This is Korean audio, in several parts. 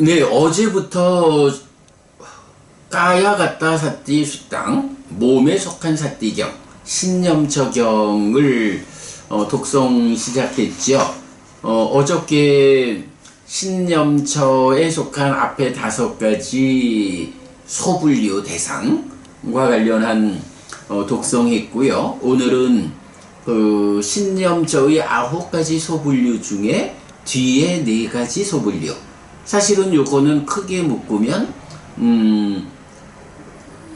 네, 어제부터 까야 갔다 사띠 수땅 몸에 속한 사띠경 신념처경을 독송 시작했죠. 어저께 신념처에 속한 앞에 5가지 소분류 대상과 관련한 독송했고요. 오늘은 그 신념처의 9가지 소분류 중에 뒤에 4가지 소분류. 사실은 요거는 크게 묶으면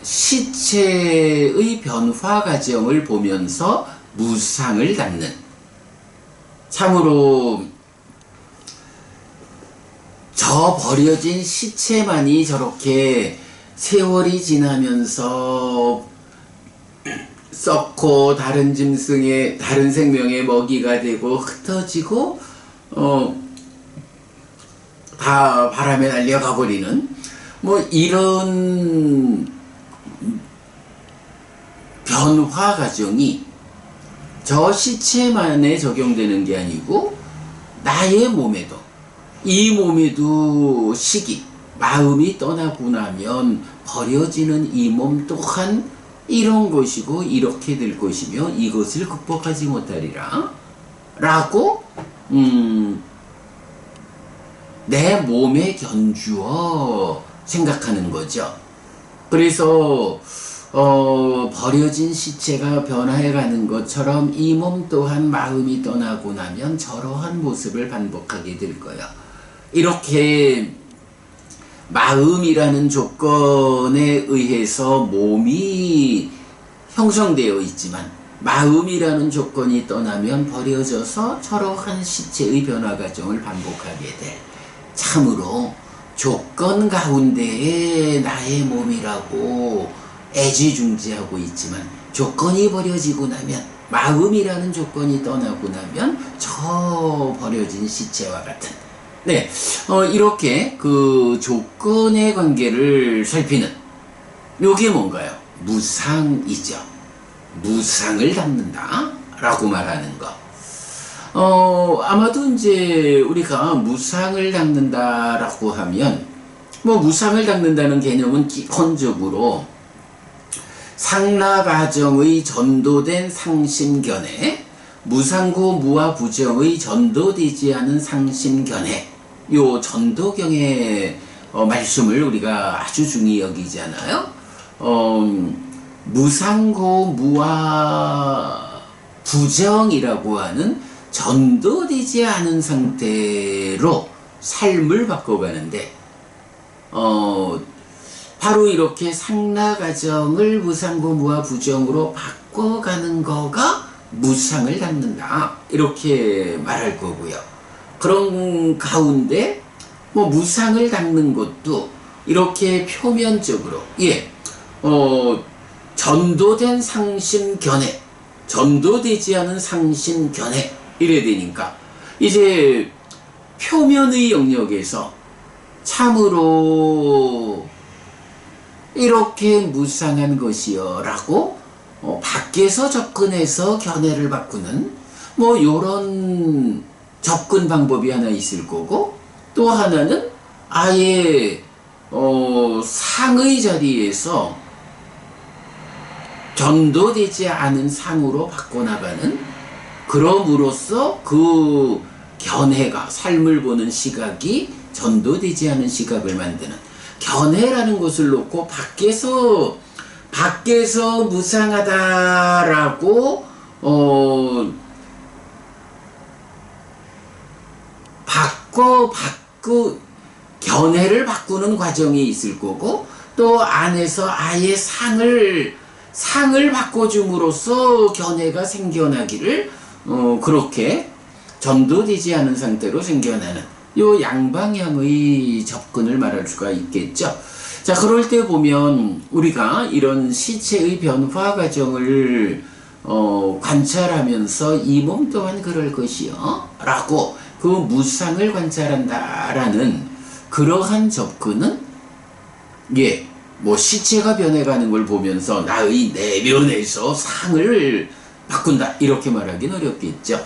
시체의 변화 과정을 보면서 무상을 담는, 참으로 저 버려진 시체만이 저렇게 세월이 지나면서 썩고 다른 짐승의 다른 생명의 먹이가 되고 흩어지고 다 바람에 날려가 버리는 뭐 이런 변화 과정이 저 시체만에 적용되는 게 아니고 나의 몸에도, 이 몸에도 시기, 마음이 떠나고 나면 버려지는 이 몸 또한 이런 것이고 이렇게 될 것이며 이것을 극복하지 못하리라 라고 내 몸에 견주어 생각하는 거죠. 그래서 버려진 시체가 변화해가는 것처럼 이 몸 또한 마음이 떠나고 나면 저러한 모습을 반복하게 될 거야. 이렇게 마음이라는 조건에 의해서 몸이 형성되어 있지만 마음이라는 조건이 떠나면 버려져서 저러한 시체의 변화 과정을 반복하게 될, 참으로 조건 가운데에 나의 몸이라고 애지중지하고 있지만 조건이 버려지고 나면, 마음이라는 조건이 떠나고 나면 저 버려진 시체와 같은, 네, 이렇게 그 조건의 관계를 살피는 요게 뭔가요? 무상이죠. 무상을 담는다 라고 말하는 거. 아마도 이제 우리가 무상을 담는다 라고 하면, 뭐 무상을 담는다는 개념은 기본적으로 상라가정의 전도된 상심견해, 무상고 무아부정의 전도되지 않은 상심견해, 요 전도경의 말씀을 우리가 아주 중히 여기잖아요. 무상고 무아부정이라고 하는 전도되지 않은 상태로 삶을 바꿔가는데, 바로 이렇게 상라가정을 무상고 무아부정으로 바꿔가는 거가 무상을 담는다 이렇게 말할 거고요. 그런 가운데 뭐 무상을 담는 것도 이렇게 표면적으로, 전도된 상심견해, 전도되지 않은 상심견해 이래 되니까 이제 표면의 영역에서 참으로 이렇게 무상한 것이여 라고 밖에서 접근해서 견해를 바꾸는 뭐 요런 접근 방법이 하나 있을 거고, 또 하나는 아예 상의 자리에서 전도되지 않은 상으로 바꿔나가는, 그럼으로써 그 견해가, 삶을 보는 시각이 전도되지 않은 시각을 만드는, 견해라는 것을 놓고 밖에서 무상하다라고 견해를 바꾸는 과정이 있을 거고, 또 안에서 아예 상을 바꿔줌으로써 견해가 생겨나기를 그렇게 전도되지 않은 상태로 생겨나는 요 양방향의 접근을 말할 수가 있겠죠. 자, 그럴 때 보면 우리가 이런 시체의 변화 과정을 관찰하면서 이 몸 또한 그럴 것이요 라고 그 무상을 관찰한다라는 그러한 접근은, 뭐 시체가 변해가는 걸 보면서 나의 내면에서 상을 바꾼다 이렇게 말하기는 어렵겠죠.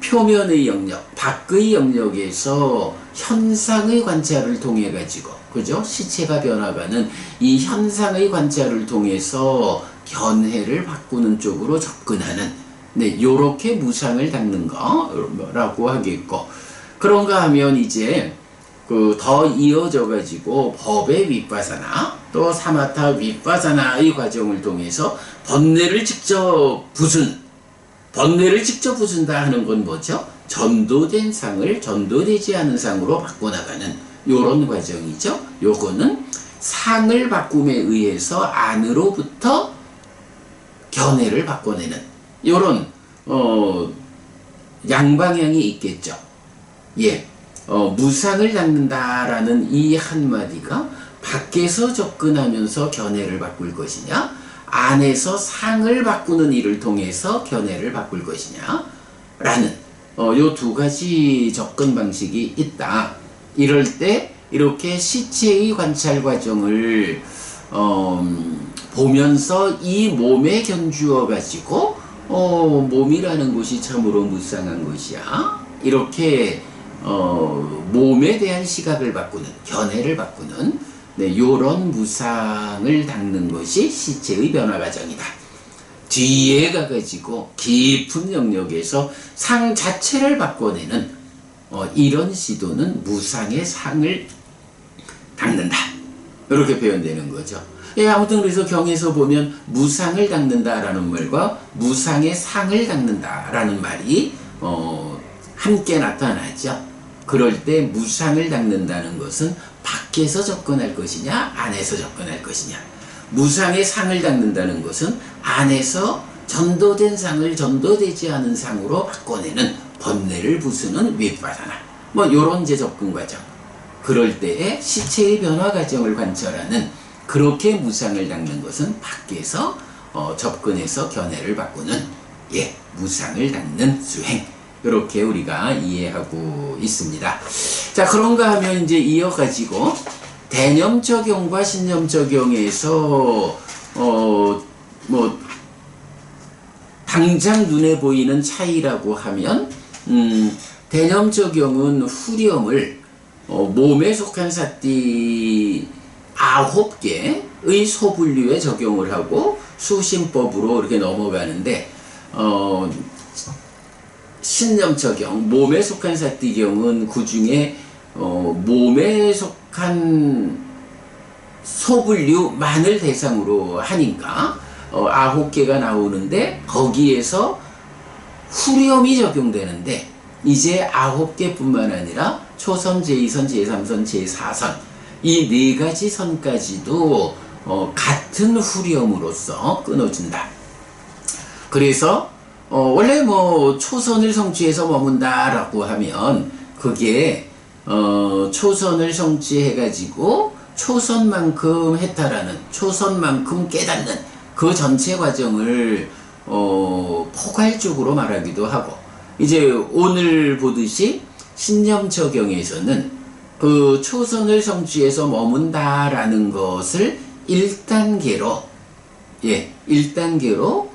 표면의 영역, 밖의 영역에서 현상의 관찰을 통해 가지고, 그죠? 시체가 변화가는 이 현상의 관찰을 통해서 견해를 바꾸는 쪽으로 접근하는, 네, 요렇게 무상을 닦는 거라고 하겠고, 그런가 하면 이제 더 이어져 가지고 법의 윗바사나 또 사마타 윗바사나의 과정을 통해서 번뇌를 직접 부순다 하는 건 뭐죠? 전도된 상을 전도되지 않은 상으로 바꿔나가는 요런 과정이죠. 요거는 상을 바꿈에 의해서 안으로부터 견해를 바꿔내는 요런 양방향이 있겠죠. 예. 무상을 닦는다라는 이 한마디가 밖에서 접근하면서 견해를 바꿀 것이냐, 안에서 상을 바꾸는 일을 통해서 견해를 바꿀 것이냐 라는 요 두 가지 접근 방식이 있다. 이럴 때 이렇게 시체의 관찰 과정을 보면서 이 몸에 견주어 가지고 몸이라는 것이 참으로 무상한 것이야, 이렇게 몸에 대한 시각을 바꾸는, 견해를 바꾸는, 네, 요런 무상을 닦는 것이 시체의 변화 과정이다. 뒤에 가가지고 깊은 영역에서 상 자체를 바꿔내는 이런 시도는 무상의 상을 닦는다, 이렇게 표현되는 거죠. 예, 아무튼 그래서 경에서 보면 무상을 닦는다라는 말과 무상의 상을 닦는다라는 말이 함께 나타나죠. 그럴 때 무상을 닦는다는 것은 밖에서 접근할 것이냐, 안에서 접근할 것이냐. 무상의 상을 닦는다는 것은 안에서 전도된 상을 전도되지 않은 상으로 바꿔내는, 번뇌를 부수는 윗바사나, 뭐 요런 제 접근 과정. 그럴 때에 시체의 변화 과정을 관찰하는, 그렇게 무상을 닦는 것은 밖에서 접근해서 견해를 바꾸는, 예, 무상을 닦는 수행. 이렇게 우리가 이해하고 있습니다. 자, 그런가 하면 이제 이어가지고 대념 적용과 신념 적용에서 뭐 당장 눈에 보이는 차이라고 하면 대념 적용은 후렴을 몸에 속한 사띠 9개의 소분류에 적용을 하고 수신법으로 이렇게 넘어가는데, 신념 적용, 몸에 속한 사띠경은 그 중에 몸에 속한 소분류만을 대상으로 하니까 9개가 나오는데, 거기에서 후렴이 적용되는데, 이제 9개뿐만 아니라 초선, 제2선, 제3선, 제4선 이 네 가지 선까지도 같은 후렴으로서 끊어진다. 그래서 원래 뭐 초선을 성취해서 머문다라고 하면 그게 초선을 성취해가지고 초선만큼 해탈하는, 초선만큼 깨닫는 그 전체 과정을 포괄적으로 말하기도 하고, 이제 오늘 보듯이 신념 적용에서는 그 초선을 성취해서 머문다라는 것을 1단계로, 예, 1단계로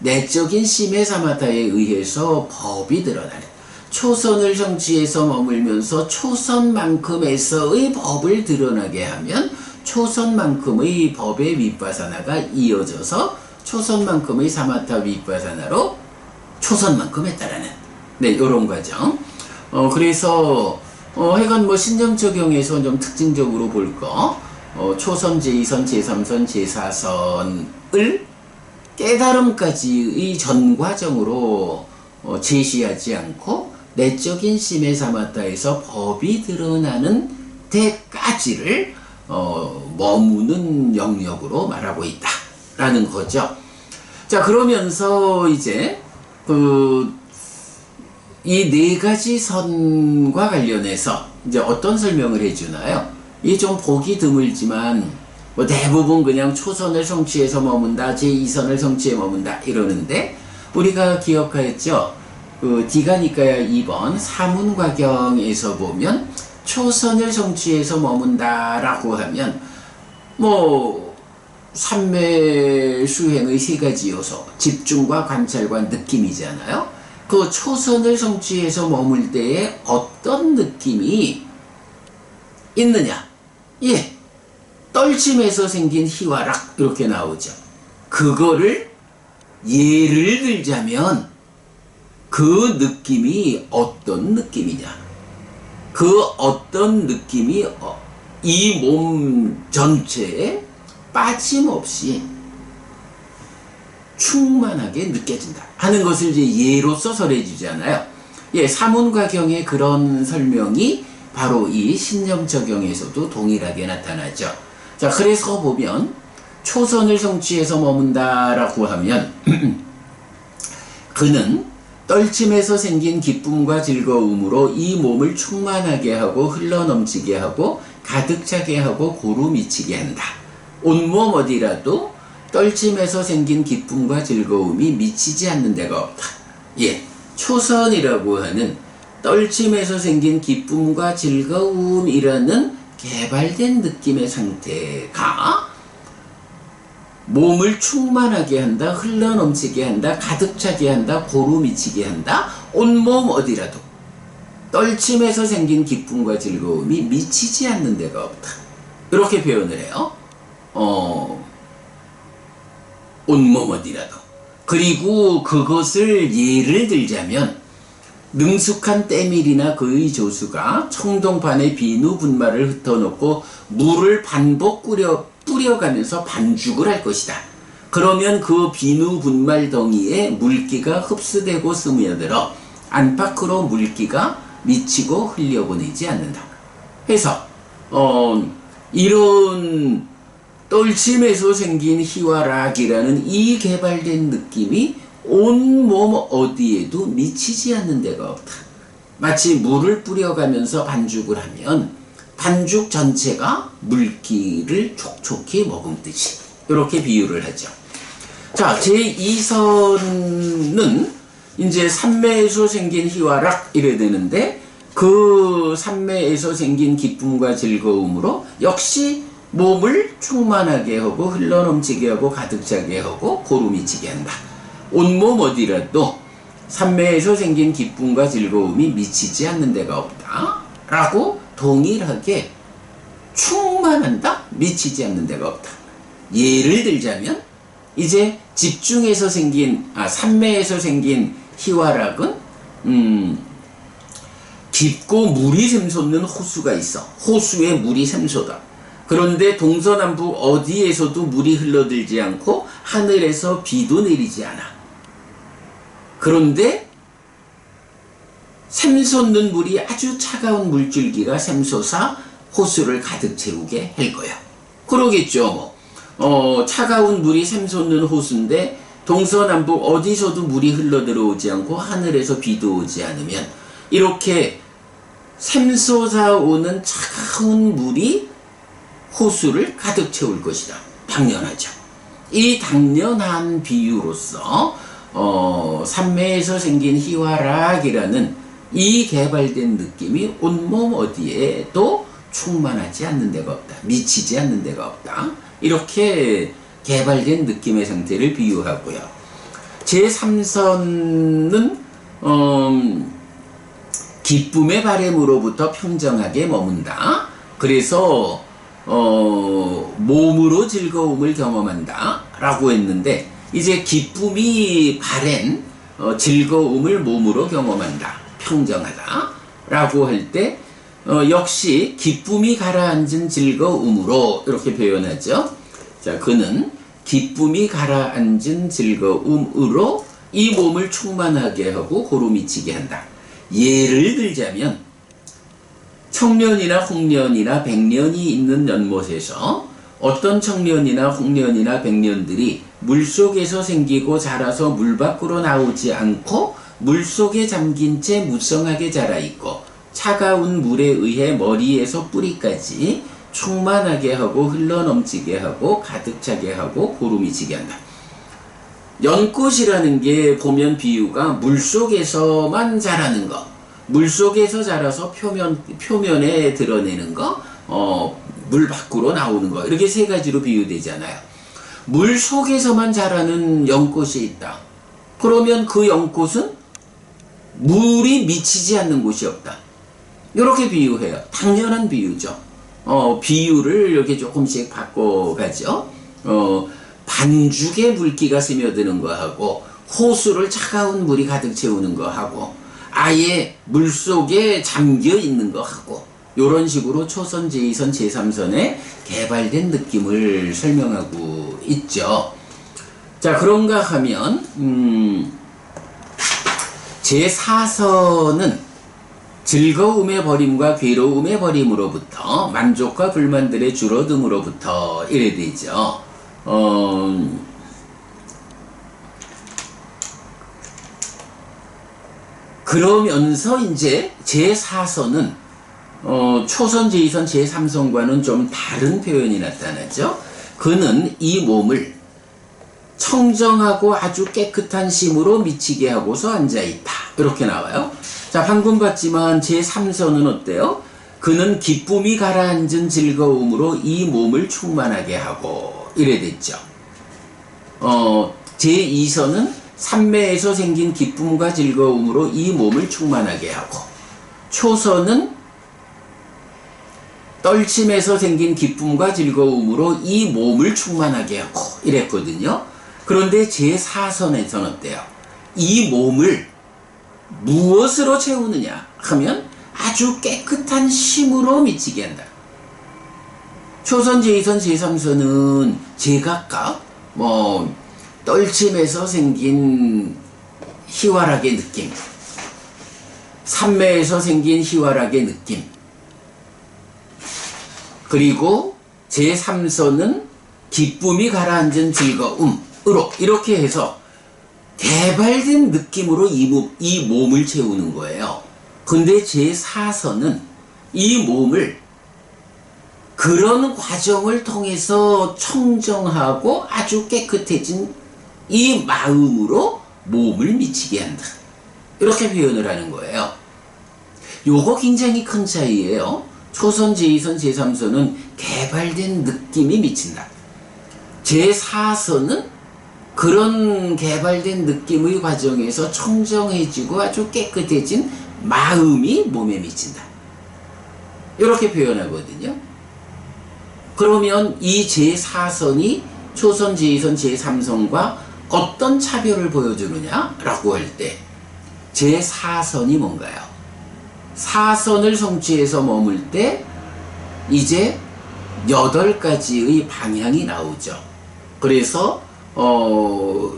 내적인 심해 사마타에 의해서 법이 드러나는, 초선을 성취해서 머물면서 초선만큼에서의 법을 드러나게 하면 초선만큼의 법의 윗바사나가 이어져서 초선만큼의 사마타 윗바사나로 초선만큼 했다라는, 네, 요런 과정. 그래서 하여간 뭐 신념 적용에서 좀 특징적으로 볼 거, 초선, 제2선, 제3선, 제4선을 깨달음까지의 전 과정으로 제시하지 않고 내적인 심해 사마타에서 법이 드러나는 데까지를 머무는 영역으로 말하고 있다라는 거죠. 자, 그러면서 이제 이 네 가지 선과 관련해서 이제 어떤 설명을 해주나요? 이게 좀 보기 드물지만 뭐 대부분 그냥 초선을 성취해서 머문다, 제2선을 성취해 머문다 이러는데, 우리가 기억하였죠? 디가니까야 2번 사문과경에서 보면 초선을 성취해서 머문다라고 하면 뭐 삼매 수행의 세 가지 요소, 집중과 관찰과 느낌이잖아요. 그 초선을 성취해서 머물 때에 어떤 느낌이 있느냐? 예, 떨침에서 생긴 희화락 이렇게 나오죠. 그거를 예를 들자면 그 느낌이 어떤 느낌이냐? 그 어떤 느낌이 이 몸 전체에 빠짐없이 충만하게 느껴진다 하는 것을 이제 예로서 설해주잖아요. 예, 사문과경의 그런 설명이 바로 이 신념적용에서도 동일하게 나타나죠. 자, 그래서 보면 초선을 성취해서 머문다라고 하면 그는 떨침에서 생긴 기쁨과 즐거움으로 이 몸을 충만하게 하고 흘러넘치게 하고 가득 차게 하고 고루 미치게 한다. 온몸 어디라도 떨침에서 생긴 기쁨과 즐거움이 미치지 않는 데가 없다. 예, 초선이라고 하는 떨침에서 생긴 기쁨과 즐거움이라는 개발된 느낌의 상태가 몸을 충만하게 한다, 흘러넘치게 한다, 가득 차게 한다, 고루 미치게 한다. 온몸 어디라도 떨침에서 생긴 기쁨과 즐거움이 미치지 않는 데가 없다. 이렇게 표현을 해요. 온몸 어디라도. 그리고 그것을 예를 들자면 능숙한 때밀이나 그의 조수가 청동판에 비누 분말을 흩어놓고 물을 반복 뿌려가면서 반죽을 할 것이다. 그러면 그 비누 분말 덩이에 물기가 흡수되고 스며들어 안팎으로 물기가 미치고 흘려보내지 않는다. 해서 이런 떨침에서 생긴 희화락이라는 이 개발된 느낌이 온몸 어디에도 미치지 않는 데가 없다. 마치 물을 뿌려가면서 반죽을 하면 반죽 전체가 물기를 촉촉히 머금듯이 이렇게 비유를 하죠. 자, 제2선은 이제 삼매에서 생긴 희화락 이래 되는데 그 삼매에서 생긴 기쁨과 즐거움으로 역시 몸을 충만하게 하고 흘러넘치게 하고 가득 차게 하고 고루 미치게 한다. 온몸 어디라도 삼매에서 생긴 기쁨과 즐거움이 미치지 않는 데가 없다 라고 동일하게 충만한다, 미치지 않는 데가 없다. 예를 들자면 이제 집중해서 생긴 삼매에서 생긴 희화락은 깊고 물이 샘솟는 호수가 있어. 호수에 물이 샘솟아. 그런데 동서남북 어디에서도 물이 흘러들지 않고 하늘에서 비도 내리지 않아. 그런데 샘솟는 물이 아주 차가운 물줄기가 샘솟아 호수를 가득 채우게 할 거야. 그러겠죠. 차가운 물이 샘솟는 호수인데 동서남북 어디서도 물이 흘러들어오지 않고 하늘에서 비도 오지 않으면 이렇게 샘솟아 오는 차가운 물이 호수를 가득 채울 것이다. 당연하죠. 이 당연한 비유로서 삼매에서 생긴 희화락이라는 이 개발된 느낌이 온몸 어디에도 충만하지 않는 데가 없다. 미치지 않는 데가 없다. 이렇게 개발된 느낌의 상태를 비유하고요. 제3선은 기쁨의 바램으로부터 평정하게 머문다. 그래서 몸으로 즐거움을 경험한다 라고 했는데 이제 기쁨이 바램, 즐거움을 몸으로 경험한다, 평정하다 라고 할 때 역시 기쁨이 가라앉은 즐거움으로 이렇게 표현하죠. 자, 그는 기쁨이 가라앉은 즐거움으로 이 몸을 충만하게 하고 고루 미치게 한다. 예를 들자면 청년이나 홍년이나 백년이 있는 연못에서 어떤 청년이나 홍년이나 백년들이 물속에서 생기고 자라서 물 밖으로 나오지 않고 물속에 잠긴 채 무성하게 자라있고 차가운 물에 의해 머리에서 뿌리까지 충만하게 하고 흘러넘치게 하고 가득 차게 하고 고루 미치게 한다. 연꽃이라는 게 보면 비유가 물속에서만 자라는 거, 물속에서 자라서 표면에 드러내는 거, 물 밖으로 나오는 거, 이렇게 세 가지로 비유되잖아요. 물속에서만 자라는 연꽃이 있다. 그러면 그 연꽃은 물이 미치지 않는 곳이 없다. 이렇게 비유해요. 당연한 비유죠. 비유를 이렇게 조금씩 바꿔가죠. 반죽에 물기가 스며드는 거하고 호수를 차가운 물이 가득 채우는 거하고 아예 물속에 잠겨 있는 거하고 이런 식으로 초선, 제2선, 제3선의 개발된 느낌을 설명하고 있죠. 자, 그런가 하면 제4선은 즐거움의 버림과 괴로움의 버림으로부터 만족과 불만들의 줄어듦으로부터 이래 되죠. 그러면서 이제 제4선은 초선, 제2선, 제3선과는 좀 다른 표현이 나타나죠. 그는 이 몸을 청정하고 아주 깨끗한 심으로 미치게 하고서 앉아있다. 이렇게 나와요. 자, 방금 봤지만 제3선은 어때요? 그는 기쁨이 가라앉은 즐거움으로 이 몸을 충만하게 하고 이래 됐죠. 제2선은 삼매에서 생긴 기쁨과 즐거움으로 이 몸을 충만하게 하고, 초선은 떨침에서 생긴 기쁨과 즐거움으로 이 몸을 충만하게 하고 이랬거든요. 그런데 제4선에서는 어때요? 이 몸을 무엇으로 채우느냐 하면 아주 깨끗한 심으로 미치게 한다. 초선, 제2선, 제3선은 제각각 떨침에서 생긴 희활하게 느낌, 삼매에서 생긴 희활하게 느낌, 그리고 제3선은 기쁨이 가라앉은 즐거움으로 이렇게 해서 개발된 느낌으로 이 몸을 채우는 거예요. 근데 제4선은 이 몸을 그런 과정을 통해서 청정하고 아주 깨끗해진 이 마음으로 몸을 미치게 한다. 이렇게 표현을 하는 거예요. 요거 굉장히 큰 차이예요. 초선, 제2선, 제3선은 개발된 느낌이 미친다. 제4선은 그런 개발된 느낌의 과정에서 청정해지고 아주 깨끗해진 마음이 몸에 미친다. 이렇게 표현하거든요. 그러면 이 제4선이 초선, 제2선, 제3선과 어떤 차별을 보여주느냐라고 할 때 제4선이 뭔가요? 4선을 성취해서 머물 때 이제 8가지의 방향이 나오죠. 그래서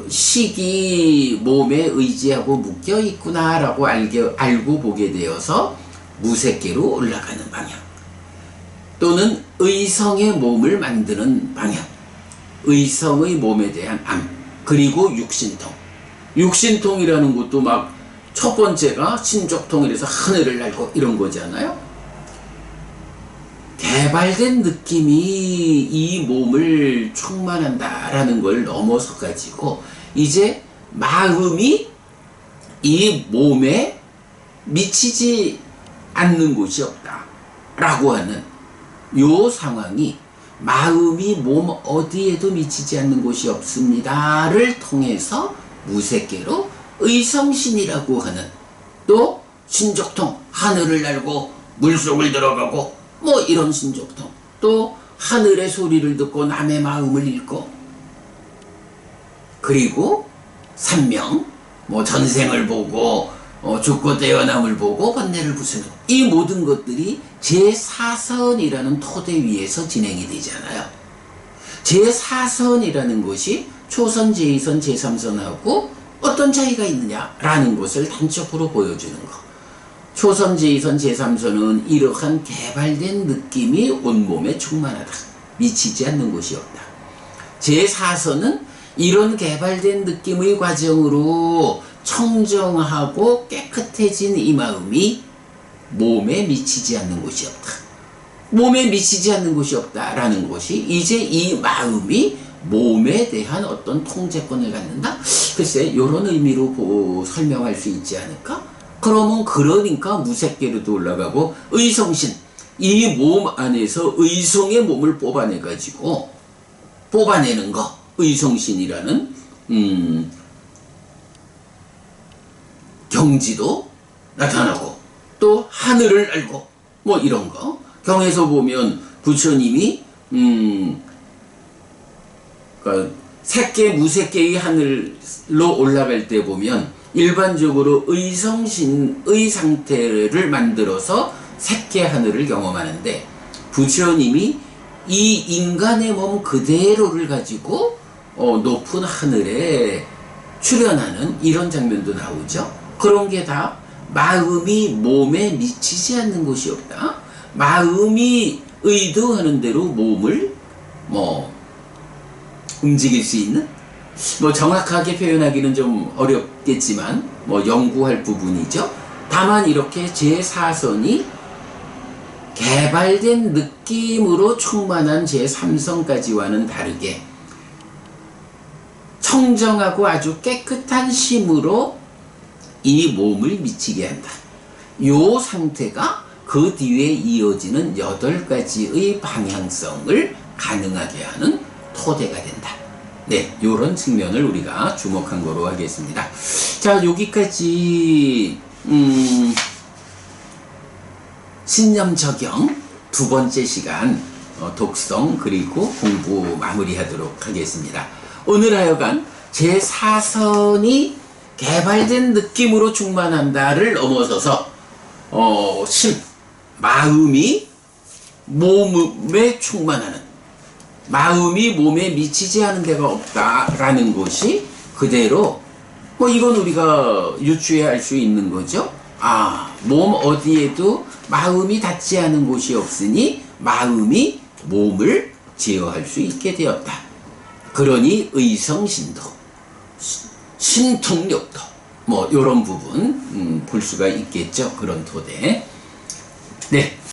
식이 몸에 의지하고 묶여 있구나라고 알고 보게 되어서 무색계로 올라가는 방향, 또는 의성의 몸을 만드는 방향, 의성의 몸에 대한 암, 그리고 육신통. 육신통이라는 것도 막 첫 번째가 신족통이라서 하늘을 날고 이런 거잖아요. 개발된 느낌이 이 몸을 충만한다라는 걸 넘어서 가지고 이제 마음이 이 몸에 미치지 않는 곳이 없다 라고 하는 요 상황이 마음이 몸 어디에도 미치지 않는 곳이 없습니다를 통해서 무색계로 의성신이라고 하는, 또 신족통, 하늘을 날고 물속을 들어가고 뭐 이런 신족통, 또 하늘의 소리를 듣고 남의 마음을 읽고, 그리고 삼명, 뭐 전생을 보고 죽고 태어남을 보고 번뇌를 부수는 이 모든 것들이 제4선이라는 토대 위에서 진행이 되잖아요. 제4선이라는 것이 초선, 제2선, 제3선하고 어떤 차이가 있느냐라는 것을 단적으로 보여주는 것. 초선, 제2선, 제3선은 이러한 개발된 느낌이 온몸에 충만하다. 미치지 않는 곳이 없다. 제4선은 이런 개발된 느낌의 과정으로 청정하고 깨끗해진 이 마음이 몸에 미치지 않는 곳이 없다. 몸에 미치지 않는 곳이 없다라는 것이 이제 이 마음이 몸에 대한 어떤 통제권을 갖는다? 글쎄 이런 의미로 설명할 수 있지 않을까? 그러면 그러니까 무색계로도 올라가고 의성신, 이 몸 안에서 의성의 몸을 뽑아내는 거, 의성신이라는 경지도 나타나고 또 하늘을 알고 뭐 이런 거. 경에서 보면 부처님이 그러니까 색계 무색계의 하늘로 올라갈 때 보면 일반적으로 의성신의 상태를 만들어서 색계 하늘을 경험하는데 부처님이 이 인간의 몸 그대로를 가지고 높은 하늘에 출현하는 이런 장면도 나오죠. 그런 게 다 마음이 몸에 미치지 않는 것이 없다. 마음이 의도하는 대로 몸을 움직일 수 있는, 정확하게 표현하기는 좀 어렵겠지만 연구할 부분이죠. 다만 이렇게 제4선이 개발된 느낌으로 충만한 제3선까지와는 다르게 청정하고 아주 깨끗한 심으로 이 몸을 미치게 한다. 요 상태가 그 뒤에 이어지는 8가지의 방향성을 가능하게 하는 토대가 된다. 네, 요런 측면을 우리가 주목한 거로 하겠습니다. 자, 여기까지 신념 적용 두 번째 시간 독성 그리고 공부 마무리하도록 하겠습니다. 오늘 하여간 제4선이 개발된 느낌으로 충만한다를 넘어서서 마음이 몸에 충만하는, 마음이 몸에 미치지 않은 데가 없다라는 것이 그대로 이건 우리가 유추해 알 수 있는 거죠. 몸 어디에도 마음이 닿지 않은 곳이 없으니 마음이 몸을 제어할 수 있게 되었다. 그러니 의성신도 신통력도 요런 부분 볼 수가 있겠죠. 그런 토대. 네.